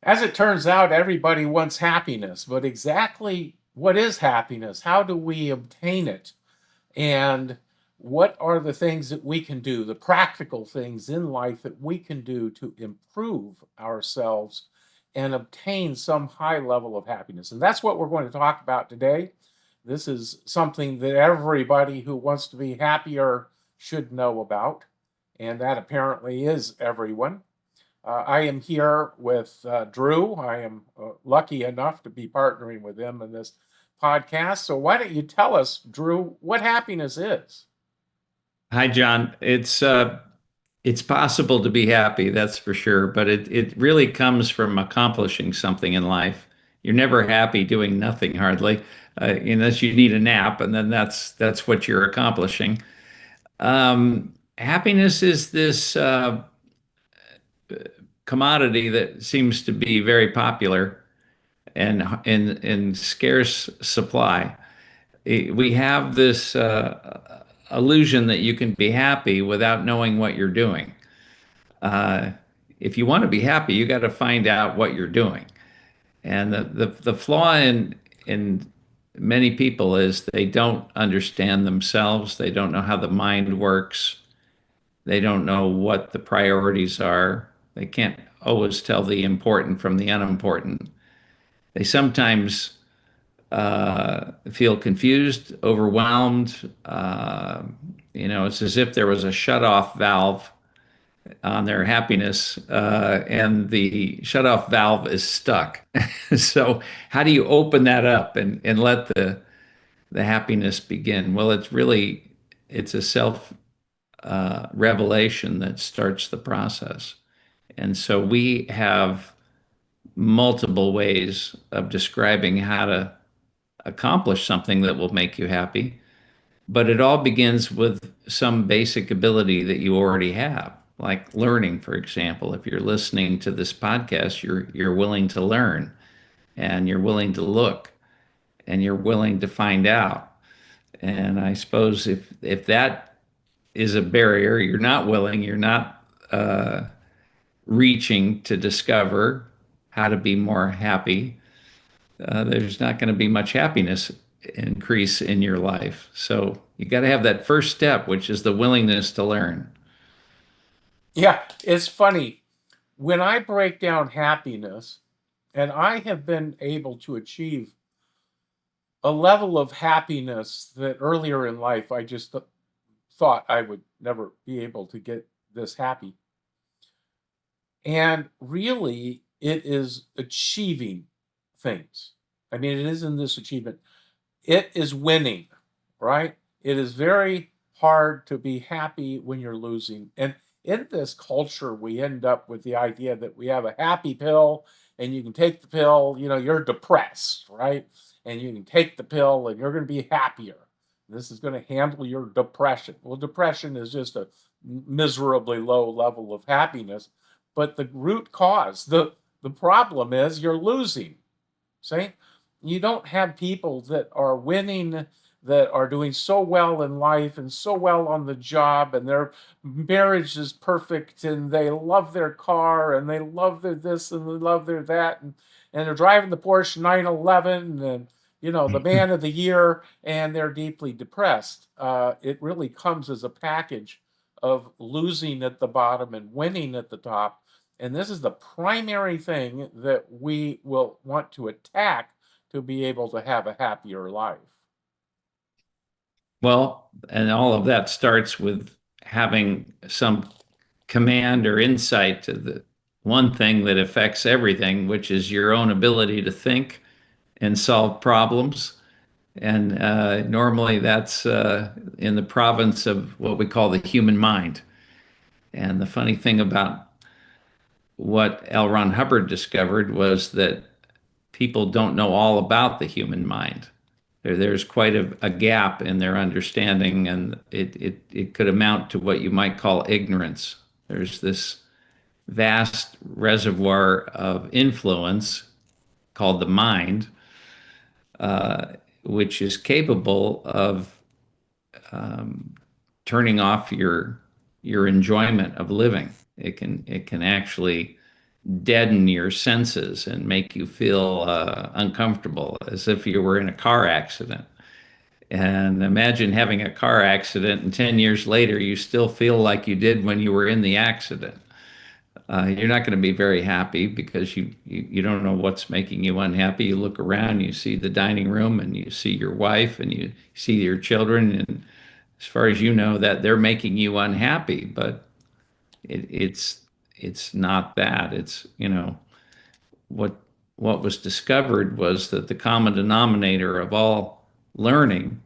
As it turns out, everybody wants happiness, but exactly what is happiness? How do we obtain it? And what are the things that we can do, the practical things in life that we can do to improve ourselves and obtain some high level of happiness? And that's what we're going to talk about today. This is something that everybody who wants to be happier should know about, and that apparently is everyone. I am here with Drew. I am lucky enough to be partnering with him in this podcast. So, why don't you tell us, Drew, what happiness is? Hi, John. It's possible to be happy, that's for sure, but it really comes from accomplishing something in life. You're never happy doing nothing hardly, unless you need a nap, and then that's what you're accomplishing. Happiness is this commodity that seems to be very popular and in scarce supply. We have this illusion that you can be happy without knowing what you're doing. uh, if you want to be happy, you got to find out what you're doing. And the flaw in many people is they don't understand themselves. They don't know how the mind works. They don't know what the priorities are. They can't always tell the important from the unimportant. They sometimes feel confused, overwhelmed. It's as if there was a shut-off valve on their happiness, and the shutoff valve is stuck. So, how do you open that up and let the happiness begin? Well, it's a self revelation that starts the process. And so we have multiple ways of describing how to accomplish something that will make you happy. But it all begins with some basic ability that you already have, like learning, for example. If you're listening to this podcast, you're willing to learn and you're willing to look and you're willing to find out. And I suppose if that is a barrier, you're not willing, you're not reaching to discover how to be more happy, there's not going to be much happiness increase in your life. So you got to have that first step, which is the willingness to learn. Yeah, it's funny. When I break down happiness, and I have been able to achieve a level of happiness that earlier in life I just thought I would never be able to get this happy. And really, it is achieving things. I mean, it isn't this achievement, it is winning, right? It is very hard to be happy when you're losing. And in this culture, we end up with the idea that we have a happy pill and you can take the pill, you're depressed, right? And you can take the pill and you're going to be happier. This is going to handle your depression. Well, depression is just a miserably low level of happiness, but the root cause, the problem is you're losing. See, you don't have people that are winning, that are doing so well in life and so well on the job, and their marriage is perfect, and they love their car, and they love their this, and they love their that, and they're driving the Porsche 911, and the man of the year, and they're deeply depressed. It really comes as a package of losing at the bottom and winning at the top. And this is the primary thing that we will want to attack to be able to have a happier life. Well, and all of that starts with having some command or insight to the one thing that affects everything, which is your own ability to think and solve problems. And normally that's in the province of what we call the human mind. And the funny thing about what L. Ron Hubbard discovered was that people don't know all about the human mind. There's quite a gap in their understanding, and it could amount to what you might call ignorance. There's this vast reservoir of influence called the mind, uh, which is capable of um, turning off your enjoyment of living. It can actually deaden your senses and make you feel uncomfortable, as if you were in a car accident. And imagine having a car accident, and 10 years later, you still feel like you did when you were in the accident. You're not going to be very happy because you don't know what's making you unhappy. You look around, you see the dining room, and you see your wife, and you see your children, and as far as you know, that they're making you unhappy. But it's not that. It's, what what was discovered was that the common denominator of all learning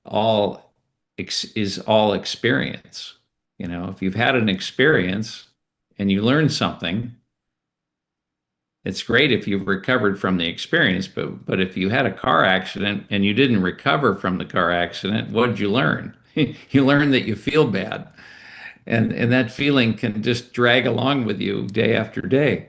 all is all experience. If you've had an experience and you learn something, it's great if you've recovered from the experience. But if you had a car accident and you didn't recover from the car accident, what did you learn? You learned that you feel bad, and that feeling can just drag along with you day after day.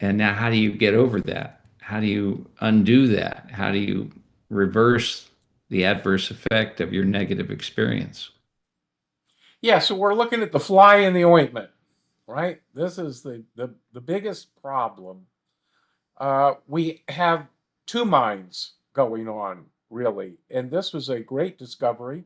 And now, how do you get over that? How do you undo that? How do you reverse the adverse effect of your negative experience? Yeah, so we're looking at the fly in the ointment, right? This is the biggest problem. We have two minds going on, really, and this was a great discovery.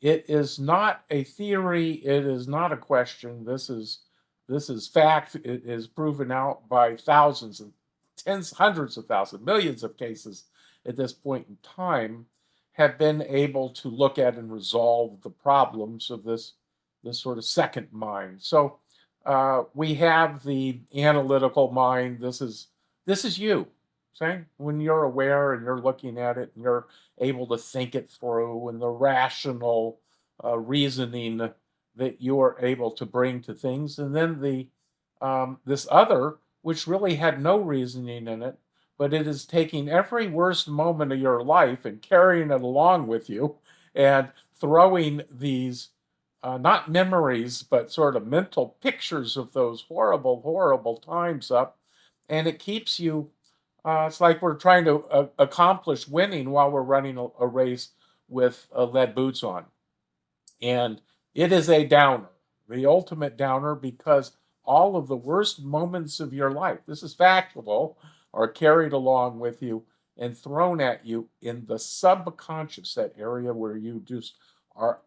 It is not a theory. It is not a question. This is fact. It is proven out by thousands and tens, hundreds of thousands, millions of cases at this point in time have been able to look at and resolve the problems of this sort of second mind. So we have the analytical mind. This is you. Okay? When you're aware and you're looking at it and you're able to think it through, and the rational reasoning that you are able to bring to things, and then the this other, which really had no reasoning in it, but it is taking every worst moment of your life and carrying it along with you, and throwing these not memories, but sort of mental pictures of those horrible, horrible times up, and it keeps you. It's like we're trying to accomplish winning while we're running a race with lead boots on. And it is a downer, the ultimate downer, because all of the worst moments of your life, this is factual, are carried along with you and thrown at you in the subconscious, that area where you just are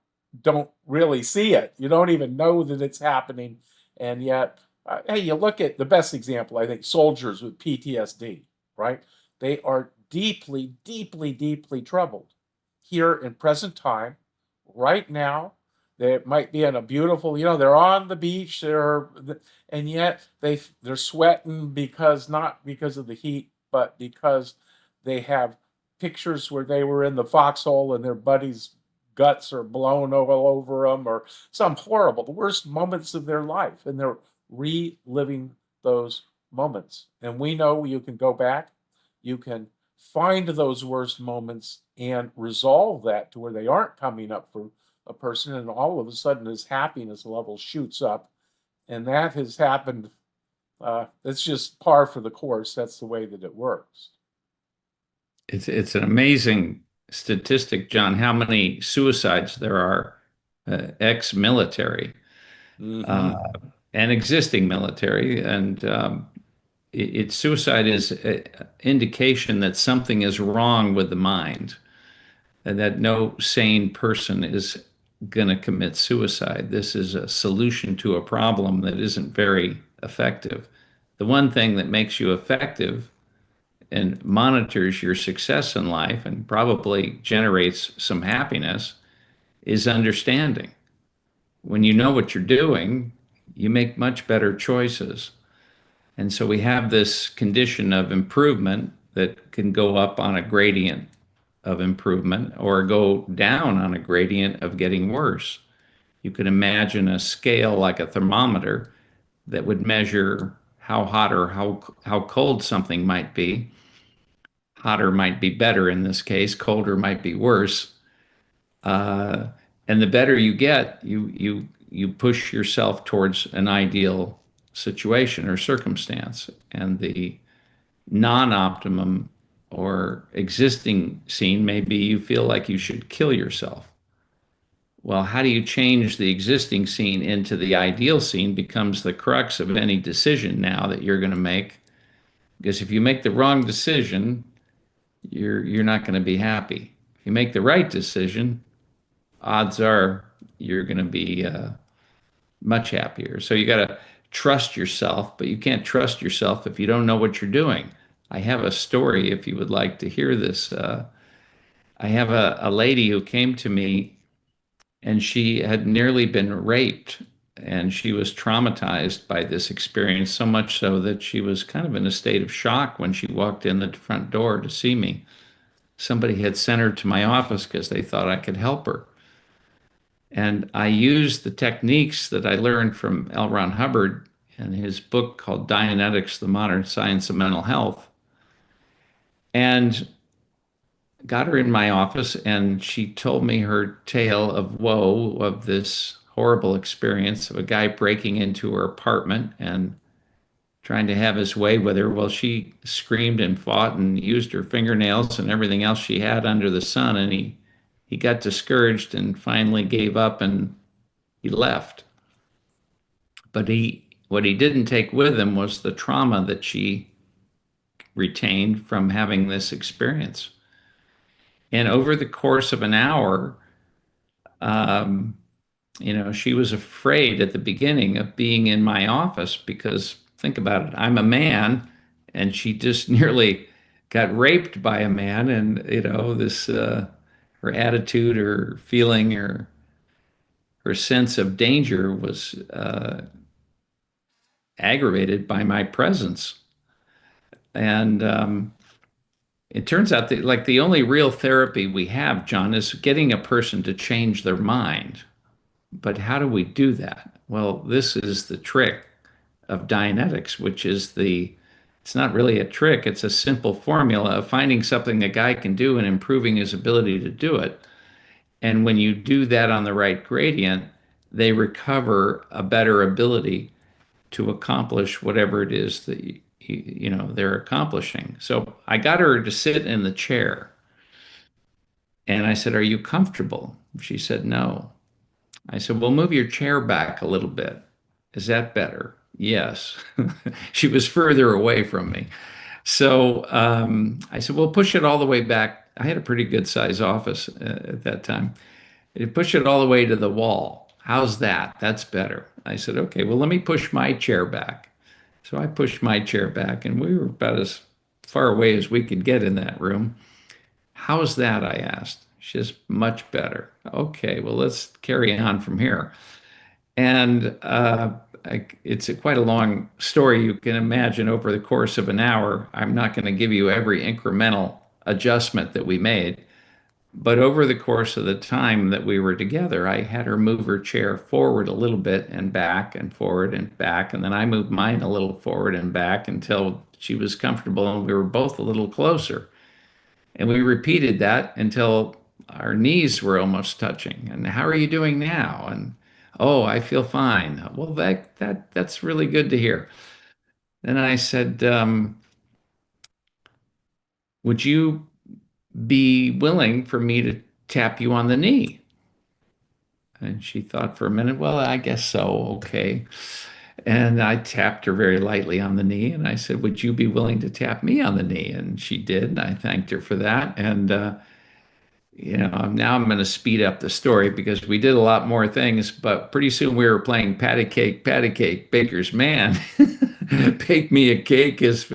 don't really see it. You don't even know that it's happening. And yet, hey, you look at the best example, I think, soldiers with PTSD, right? They are deeply, deeply, deeply troubled here in present time, right now. They might be in a beautiful, they're on the beach, and yet they're sweating, because not because of the heat, but because they have pictures where they were in the foxhole and their buddies' guts are blown all over them, or some horrible, the worst moments of their life, and they're reliving those moments. And we know you can go back, you can find those worst moments and resolve that to where they aren't coming up for a person, and all of a sudden his happiness level shoots up. And that has happened. It's just par for the course. That's the way that it works. It's an amazing statistic, John, how many suicides there are, ex-military uh, Mm-hmm. and existing military, and suicide is an indication that something is wrong with the mind, and that no sane person is going to commit suicide. This is a solution to a problem that isn't very effective. The one thing that makes you effective and monitors your success in life and probably generates some happiness is understanding. When you know what you're doing, you make much better choices. And so we have this condition of improvement that can go up on a gradient of improvement or go down on a gradient of getting worse. You could imagine a scale like a thermometer that would measure how hot or how cold something might be. Hotter might be better in this case, colder might be worse. Uh, and the better you get, you push yourself towards an ideal situation or circumstance. And the non-optimum or existing scene maybe you feel like you should kill yourself. Well, how do you change the existing scene into the ideal scene becomes the crux of any decision now that you're going to make. Because if you make the wrong decision, you're not going to be happy. If you make the right decision, odds are you're going to be much happier. So you got to trust yourself, but you can't trust yourself if you don't know what you're doing. I have a story if you would like to hear this. I have a lady who came to me and she had nearly been raped and she was traumatized by this experience, so much so that she was kind of in a state of shock when she walked in the front door to see me. Somebody had sent her to my office because they thought I could help her. And I used the techniques that I learned from L. Ron Hubbard in his book called Dianetics, the Modern Science of Mental Health, and got her in my office. And she told me her tale of woe of this horrible experience of a guy breaking into her apartment and trying to have his way with her. Well, she screamed and fought and used her fingernails and everything else she had under the sun. And he got discouraged and finally gave up and he left. But what he didn't take with him was the trauma that she retained from having this experience. And over the course of an hour, um, she was afraid at the beginning of being in my office because think about it, I'm a man, and she just nearly got raped by a man, and this her attitude, her feeling, her sense of danger was aggravated by my presence. And it turns out that like the only real therapy we have, John, is getting a person to change their mind. But how do we do that? Well, this is the trick of Dianetics, which is it's not really a trick, it's a simple formula of finding something a guy can do and improving his ability to do it. And when you do that on the right gradient, they recover a better ability to accomplish whatever it is that they're accomplishing. So I got her to sit in the chair and I said, "Are you comfortable?" She said, "No." I said, "Well, move your chair back a little bit. Is that better?" Yes. She was further away from me. So I said, "Well, push it all the way back." I had a pretty good size office at that time. You push it all the way to the wall. How's that? That's better. I said, "Okay, well, let me push my chair back." So I pushed my chair back, and we were about as far away as we could get in that room. "How's that?" I asked. She says, "Much better." Okay, well, let's carry on from here. And it's quite a long story. You can imagine over the course of an hour, I'm not going to give you every incremental adjustment that we made. But over the course of the time that we were together, I had her move her chair forward a little bit and back and forward and back. And then I moved mine a little forward and back until she was comfortable and we were both a little closer. And we repeated that until our knees were almost touching. "And how are you doing now?" And "Oh, I feel fine." "Well, that's really good to hear." Then I said, "Would you be willing for me to tap you on the knee?" And she thought for a minute, "Well, I guess so. Okay." And I tapped her very lightly on the knee and I said, "Would you be willing to tap me on the knee?" And she did. And I thanked her for that. And, now I'm going to speed up the story because we did a lot more things, but pretty soon we were playing patty cake, baker's man. Bake me a cake is,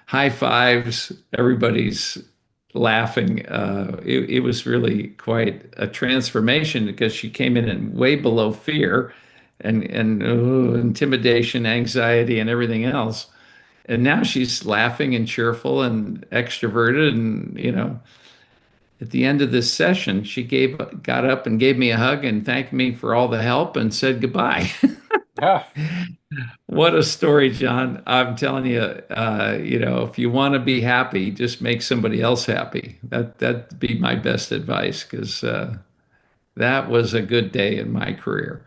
high fives, everybody's laughing. It was really quite a transformation because she came in and way below fear and intimidation, anxiety, and everything else. And now she's laughing and cheerful and extroverted. And, at the end of this session, she got up and gave me a hug and thanked me for all the help and said goodbye. Yeah. What a story, John. I'm telling you, if you want to be happy, just make somebody else happy. That'd be my best advice because that was a good day in my career.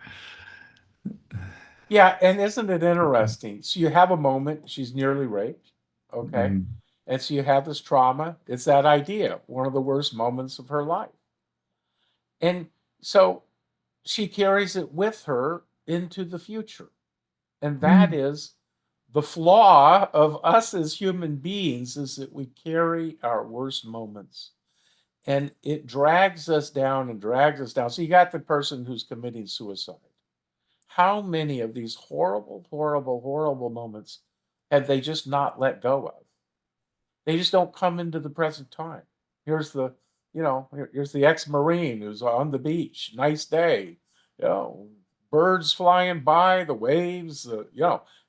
Yeah, and isn't it interesting? So you have a moment, she's nearly raped, okay? Mm. And so you have this trauma. It's that idea, one of the worst moments of her life. And So she carries it with her into the future. And that Mm. is the flaw of us as human beings, is that we carry our worst moments and it drags us down and drags us down. So you got the person who's committing suicide. How many of these horrible, horrible, horrible moments have they just not let go of? They just don't come into the present time. Here's the, here's the ex-Marine who's on the beach. Nice day. You know, birds flying by, the waves,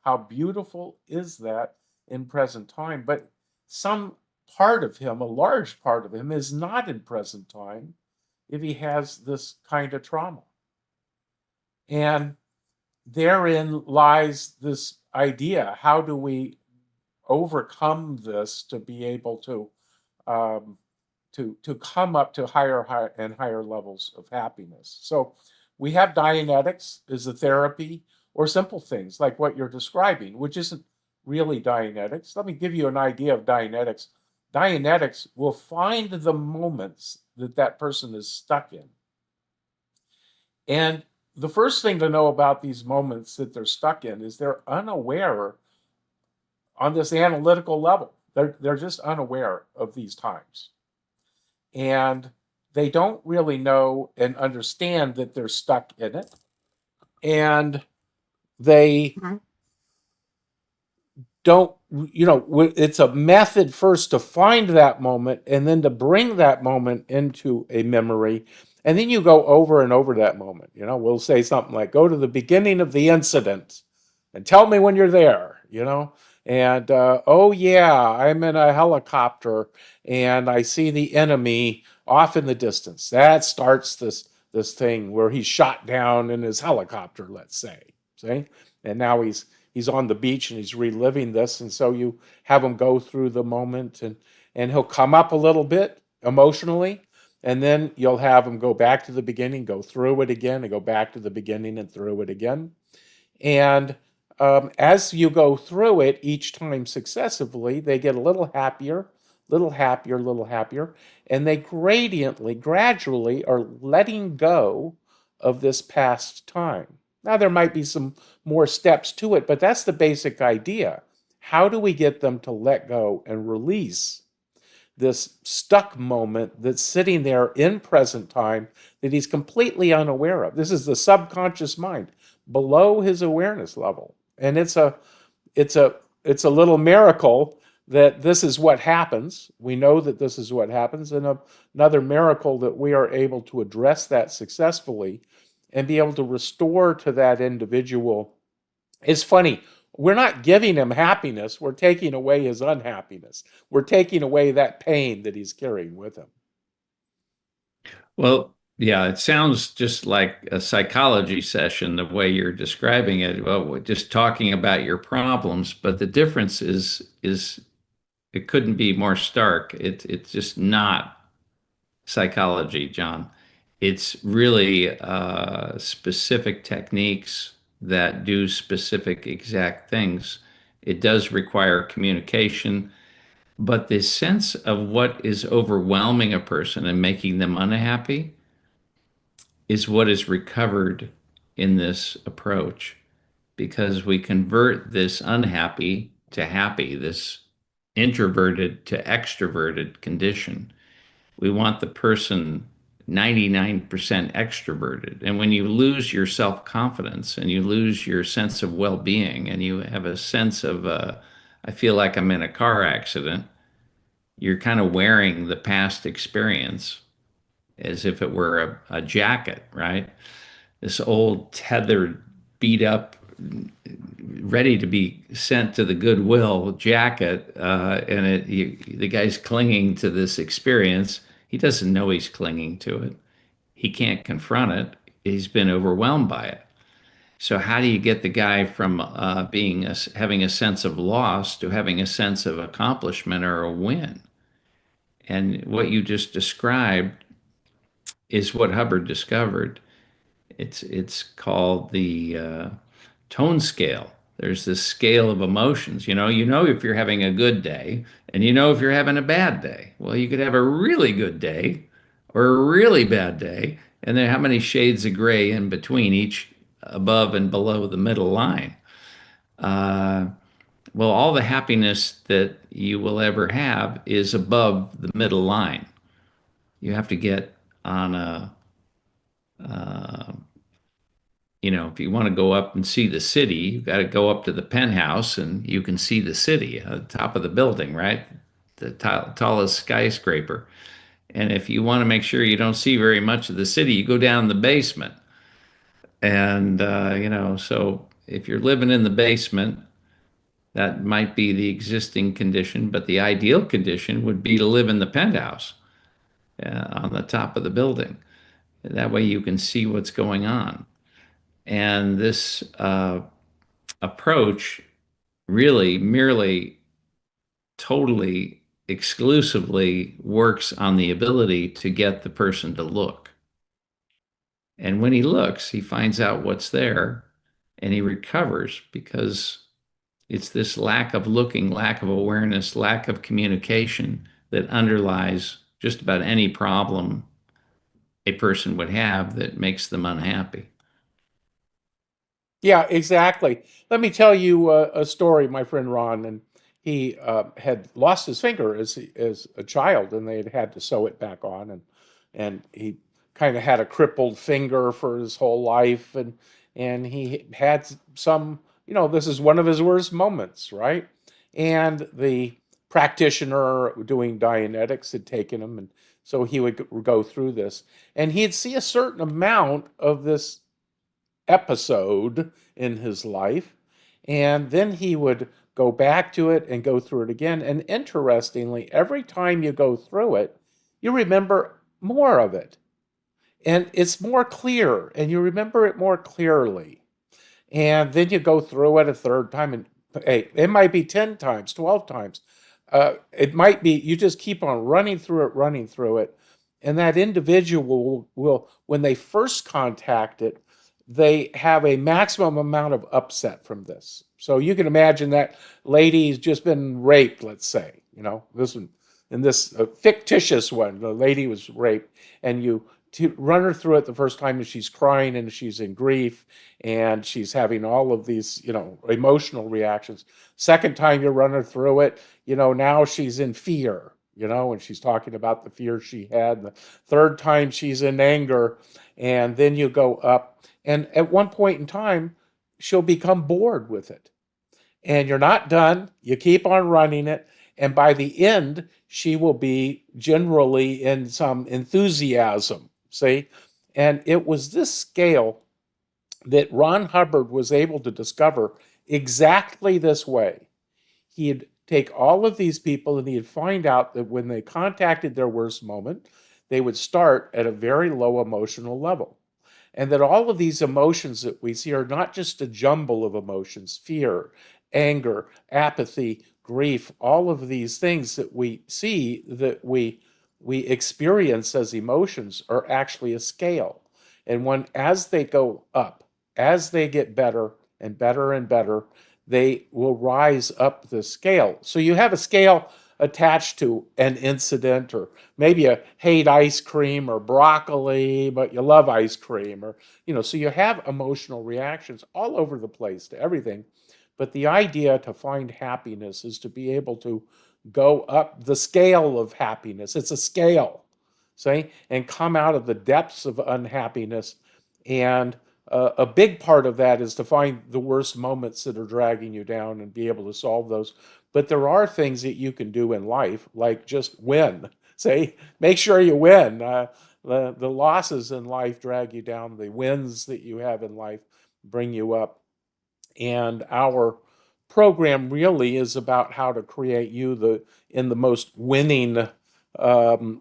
how beautiful is that in present time? But some part of him, a large part of him, is not in present time if he has this kind of trauma. And therein lies this idea: how do we overcome this to be able um, to come up to higher and higher levels of happiness? So we have Dianetics as a therapy, or simple things like what you're describing, which isn't really Dianetics. Let me give you an idea of Dianetics. Dianetics will find the moments that that person is stuck in. And the first thing to know about these moments that they're stuck in is they're unaware on this analytical level. They're just unaware of these times. And they don't really know and understand that they're stuck in it. And they don't, it's a method first to find that moment and then to bring that moment into a memory. And then you go over and over that moment. We'll say something like, go to the beginning of the incident and tell me when you're there. And oh yeah, I'm in a helicopter and I see the enemy off in the distance. That starts this thing where he's shot down in his helicopter, let's say. See? And now he's on the beach and he's reliving this, and so you have him go through the moment, and he'll come up a little bit emotionally, and then you'll have him go back to the beginning, go through it again, and go back to the beginning and through it again. And as you go through it each time successively, they get a little happier, little happier, little happier, and they gradually are letting go of this past time. Now, there might be some more steps to it, but that's the basic idea. How do we get them to let go and release this stuck moment that's sitting there in present time that he's completely unaware of? This is the subconscious mind below his awareness level. And it's a little miracle that this is what happens. We know that this is what happens, and another miracle that we are able to address that successfully and be able to restore to that individual. It's funny. We're not giving him happiness. We're taking away his unhappiness. We're taking away that pain that he's carrying with him. Well, yeah, it sounds just like a psychology session the way you're describing it. Well, we're just talking about your problems, but the difference is it couldn't be more stark. It's just not psychology, John. It's really specific techniques that do specific exact things. It does require communication, but the sense of what is overwhelming a person and making them unhappy is what is recovered in this approach, because we convert this unhappy to happy, this introverted to extroverted condition. We want the person 99% extroverted. And when you lose your self confidence and you lose your sense of well being and you have a sense of, I feel like I'm in a car accident, you're kind of wearing the past experience as if it were a jacket, right? This old tethered, beat up, ready to be sent to the Goodwill jacket, and the guy's clinging to this experience. He doesn't know he's clinging to it. He can't confront it. He's been overwhelmed by it. So how do you get the guy from having a sense of loss to having a sense of accomplishment or a win? And what you just described is what Hubbard discovered. It's called the tone scale. There's this scale of emotions. You know if you're having a good day, and you know if you're having a bad day. Well, you could have a really good day or a really bad day, And then how many shades of gray in between each above and below the middle line? Uh, well, all the happiness that you will ever have is above the middle line. You have to get on a, uh, if you want to go up and see the city, you got to go up to the penthouse and you can see the city at the top of the building, right? The tallest skyscraper. And if you want to make sure you don't see very much of the city, you go down the basement. And, so if you're living in the basement, that might be the existing condition, but the ideal condition would be to live in the penthouse on the top of the building. That way you can see what's going on. And this approach really merely totally exclusively works on the ability to get the person to look. And when he looks, he finds out what's there and he recovers because it's this lack of looking, lack of awareness, lack of communication that underlies just about any problem a person would have that makes them unhappy. Yeah, exactly. Let me tell you a story, my friend Ron, and he had lost his finger as a child, and they had to sew it back on, and he kind of had a crippled finger for his whole life, and he had some, this is one of his worst moments, right? And the practitioner doing Dianetics had taken him, and so he would go through this, and he'd see a certain amount of this episode in his life. And then he would go back to it and go through it again. And interestingly, every time you go through it, you remember more of it. And it's more clear, and you remember it more clearly. And then you go through it a third time, and hey, it might be 10 times, 12 times. It might be you just keep on running through it. And that individual will, when they first contact it, they have a maximum amount of upset from this. So you can imagine that lady's just been raped, let's say, this one, in this fictitious one, the lady was raped, and you to run her through it the first time and she's crying and she's in grief and she's having all of these, emotional reactions. Second time you run her through it, now she's in fear, and she's talking about the fear she had. The third time she's in anger, and then you go up, and at one point in time, she'll become bored with it. And you're not done. You keep on running it. And by the end, she will be generally in some enthusiasm. See? And it was this scale that Ron Hubbard was able to discover exactly this way. He'd take all of these people and he'd find out that when they contacted their worst moment, they would start at a very low emotional level. And that all of these emotions that we see are not just a jumble of emotions: fear, anger, apathy, grief, all of these things that we see, that we experience as emotions, are actually a scale. And as they go up, as they get better and better and better, they will rise up the scale. So you have a scale attached to an incident, or maybe you hate ice cream or broccoli, but you love ice cream, or, so you have emotional reactions all over the place to everything. But the idea to find happiness is to be able to go up the scale of happiness. It's a scale, see, and come out of the depths of unhappiness. And a big part of that is to find the worst moments that are dragging you down and be able to solve those. But there are things that you can do in life, like just win. Say, make sure you win. The losses in life drag you down. The wins that you have in life bring you up. And our program really is about how to create you in the most winning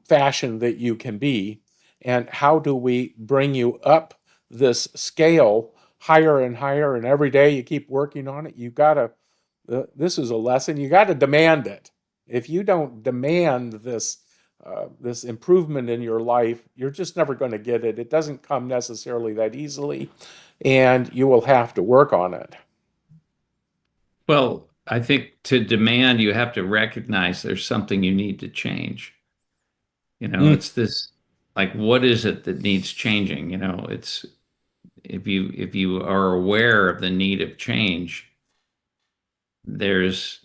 fashion that you can be. And how do we bring you up this scale higher and higher? And every day you keep working on it. You gotta, this is a lesson, you got to demand it. If you don't demand this improvement in your life, you're just never going to get it. It doesn't come necessarily that easily, and you will have to work on it. Well, I think to demand, you have to recognize there's something you need to change. Mm. It's this. like what is it that needs changing? It's if you are aware of the need of change, there's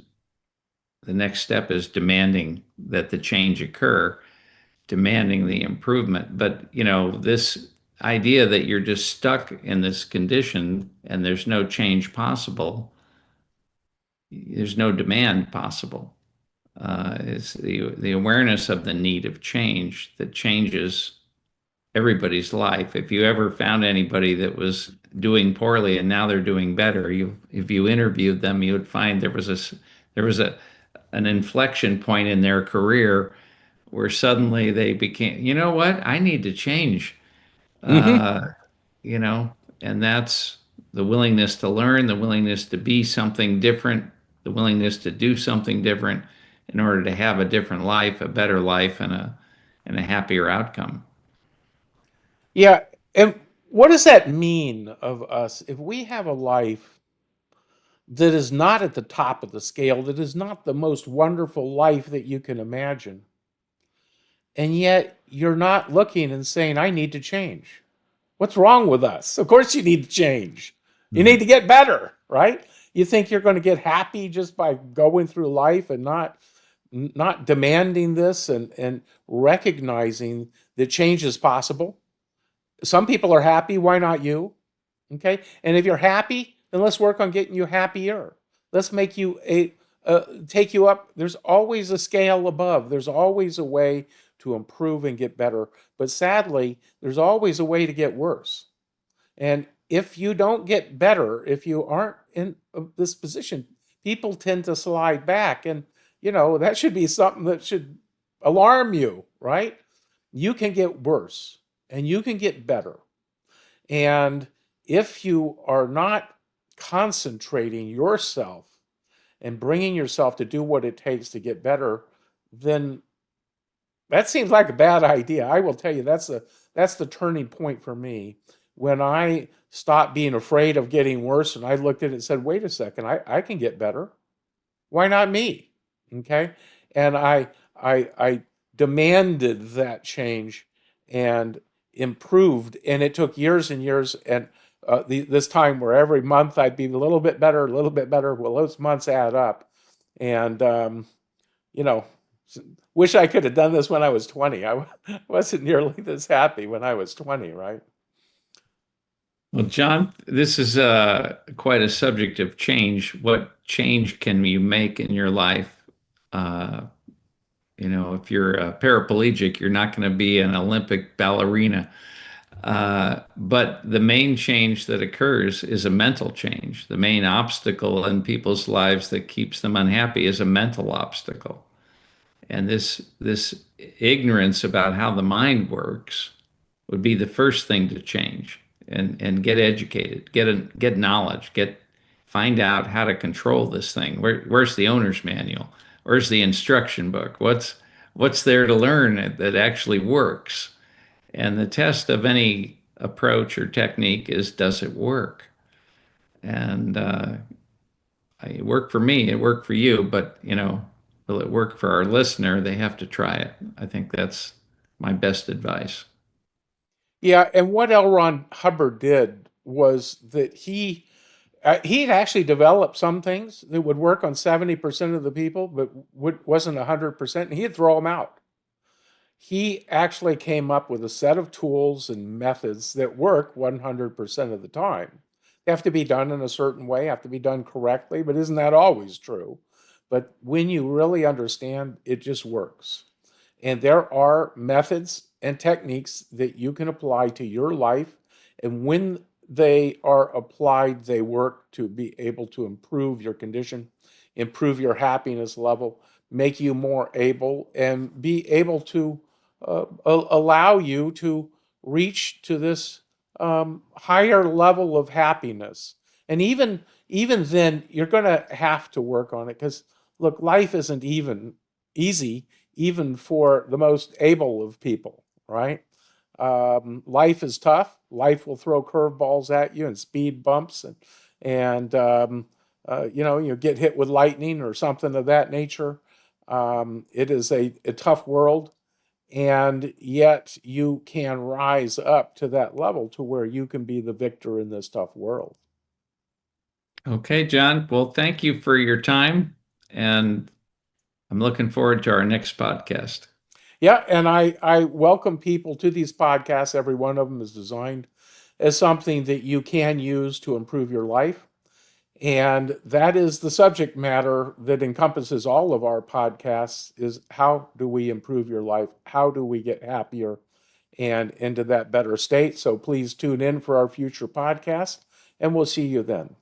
the next step is demanding that the change occur, demanding the improvement. But this idea that you're just stuck in this condition and there's no change possible, there's no demand possible. It's the awareness of the need of change that changes everybody's life. If you ever found anybody that was doing poorly and now they're doing better, if you interviewed them, you would find there was an inflection point in their career where suddenly they became, you know what, I need to change. Hmm. Uh, you know, and that's the willingness to learn, the willingness to be something different, the willingness to do something different in order to have a different life, a better life, and a happier outcome. Yeah. And what does that mean of us if we have a life that is not at the top of the scale, that is not the most wonderful life that you can imagine, and yet you're not looking and saying, I need to change? What's wrong with us? Of course, you need to change. You need to get better, right? You think you're going to get happy just by going through life and not demanding this and recognizing that change is possible. Some people are happy. Why not you? Okay. And if you're happy, then let's work on getting you happier. Let's make you take you up. There's always a scale above. There's always a way to improve and get better. But sadly, there's always a way to get worse. And if you don't get better, if you aren't in this position, people tend to slide back. And, that should be something that should alarm you, right? You can get worse and you can get better. And if you are not concentrating yourself and bringing yourself to do what it takes to get better, then that seems like a bad idea. I will tell you that's the turning point for me when I stopped being afraid of getting worse and I looked at it and said, wait a second, I can get better. Why not me? Okay. And I demanded that change and improved. And it took years and years. And this time where every month I'd be a little bit better, a little bit better. Well, those months add up. And, you know, wish I could have done this when I was 20. I wasn't nearly this happy when I was 20, right? Well, John, this is quite a subject of change. What change can you make in your life? Uh, if you're a paraplegic, you're not going to be an Olympic ballerina. But the main change that occurs is a mental change. The main obstacle in people's lives that keeps them unhappy is a mental obstacle. And this ignorance about how the mind works would be the first thing to change and get educated, get knowledge, find out how to control this thing. Where's the owner's manual? Where's the instruction book? What's there to learn that actually works? And the test of any approach or technique is, does it work? And it worked for me, it worked for you, but will it work for our listener? They have to try it. I think that's my best advice. Yeah, and what L. Ron Hubbard did was that he'd actually developed some things that would work on 70% of the people, but wasn't 100%, and he'd throw them out. He actually came up with a set of tools and methods that work 100% of the time. They have to be done in a certain way, have to be done correctly, but isn't that always true? But when you really understand, it just works. And there are methods and techniques that you can apply to your life. And when they are applied, they work to be able to improve your condition, improve your happiness level, make you more able, and be able to allow you to reach to this higher level of happiness. And even then, you're going to have to work on it because look, life isn't even easy, even for the most able of people, right? Life is tough. Life will throw curveballs at you and speed bumps, and you get hit with lightning or something of that nature. It is a tough world, And yet you can rise up to that level to where you can be the victor in this tough world. Okay, John. Well, thank you for your time, and I'm looking forward to our next podcast. Yeah, and I welcome people to these podcasts. Every one of them is designed as something that you can use to improve your life. And that is the subject matter that encompasses all of our podcasts is how do we improve your life? How do we get happier and into that better state? So please tune in for our future podcast, and we'll see you then.